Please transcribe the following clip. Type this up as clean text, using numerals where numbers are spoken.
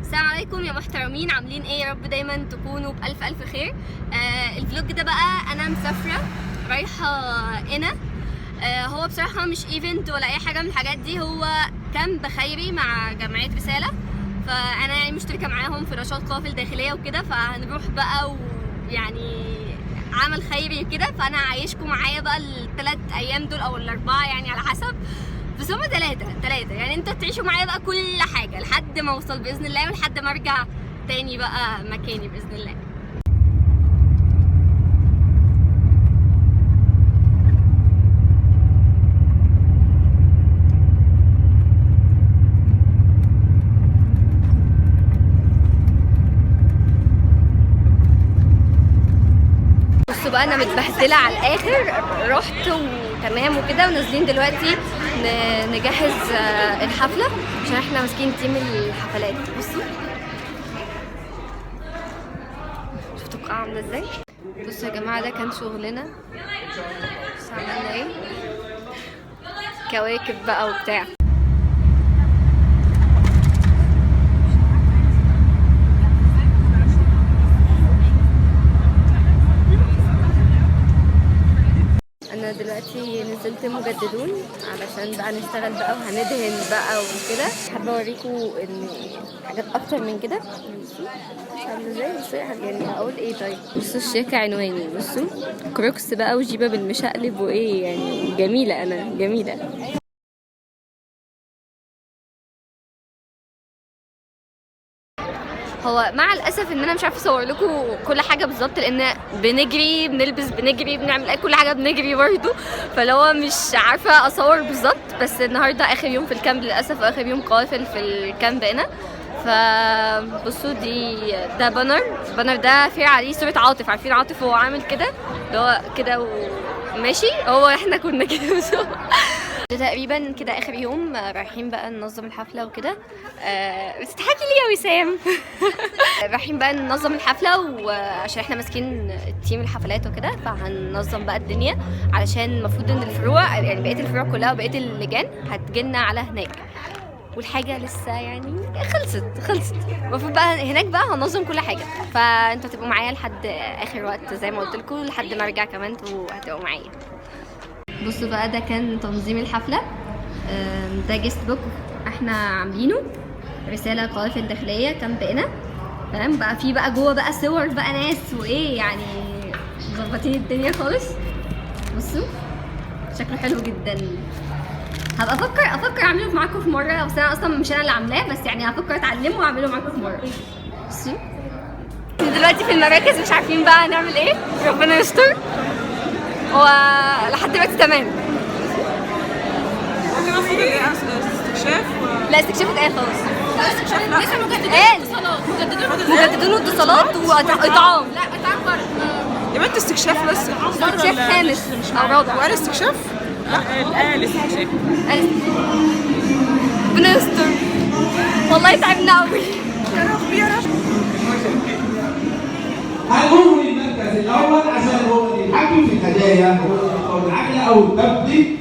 السلام عليكم يا محترمين، عاملين ايه؟ يا رب دايما تكونوا بألف ألف خير. الفلوج ده بقى انا مسافرة رايحة هنا. هو بصراحة مش ايفنت ولا اي حاجة من الحاجات دي، هو كامب خيري مع جمعية رسالة، فانا يعني مشتركة معاهم في نشاط قوافل داخلية وكده، فهنروح بقى ويعني عمل خيري وكده، فانا هعيشكم معايا بقى الثلاث ايام دول او الاربعة يعني على حسب، بس هما تلاتة يعني انتوا تعيشوا معايا بقى كل حاجة لحد ما اوصل بإذن الله، ولحد ما ارجع تاني بقى مكاني بإذن الله. بصوا بقى انا متبهدلة على الاخر، رحت وتمام وكده، ونازلين دلوقتي نجهز الحفلة عشان احنا ماسكين تيم الحفلات. بصوا شفتوا القاعة عاملة ازاي؟ بصوا يا جماعة ده كان شغلنا، بس عملنا ايه؟ كواكب بقى وبتاع. انا دلوقتي نزلت مجددون علشان بقى نشتغل بقى وهندهن بقى وكده. حابه اوريكم ان حاجات اكتر من كده. مش عارفه ازاي، بصوا يعني اقول ايه. طيب بصوا الشيكه عنواني، بصوا كروكس بقى وجيبه بالمشقلب وايه، يعني جميله، انا جميله. هو مع الاسف ان انا مش عارفه اصور لكم كل حاجه بالظبط، لان بنجري بنلبس بنجري بنعمل كل حاجه بنجري برضه، فلو مش عارفه اصور بالظبط. بس النهارده اخر يوم في الكامب للاسف، واخر يوم قوافل في الكامب هنا. فبصوا ده بانر ده فيه عليه صوره عاطف، عارفين عاطف هو عامل كده اللي هو كده وماشي، هو احنا كنا كده. ده تقريبا كده اخر يوم، رايحين بقى ننظم الحفله وكده. بتضحكي ليه يا وسام؟ رايحين بقى ننظم الحفله، وعشان احنا ماسكين تيم الحفلات وكده، فهننظم بقى الدنيا، علشان المفروض ان الفروع يعني بقيه الفروع كلها وبقيه اللجان هتجيلنا على هناك، والحاجه لسه يعني خلصت. المفروض بقى هناك بقى هننظم كل حاجه، فانتوا هتبقوا معايا لحد اخر وقت زي ما قلت لكم، لحد ما ارجع كمان انتوا هتبقوا معايا. بصوا بقى ده كان تنظيم الحفلة. ده جيست بوك احنا عاملينه، رسالة قوافل داخلية كان بقنا تمام بقى. في بقى جوه بقى صور بقى ناس وايه، يعني مظبطين الدنيا خالص. بصوا شكله حلو جدا. هبقى افكر اعمله معاكم في مرة، بس انا اصلا مش انا اللي عاملاه، بس يعني هفكر اتعلمه واعمله معاكم في مرة. بصوا دلوقتي في المراكز مش عارفين بقى نعمل ايه، ربنا يستر. هو لحد دلوقتي تمام. ممكن المفروض ايه استكشاف لا استكشاف اتقال خلاص. لا استكشاف لا لسه مجددون واتصالات واطعام. لا اطعام برضه. يبقى انت استكشاف لسه. استكشاف خامس او رابع. وقال استكشاف؟ لا قال استكشاف. ربنا يستر والله تعبنا قوي. يا رب. هنقوم للمركز الاول عشان هو اللي يتحكم في الهدايا، هو العجله او الدب دي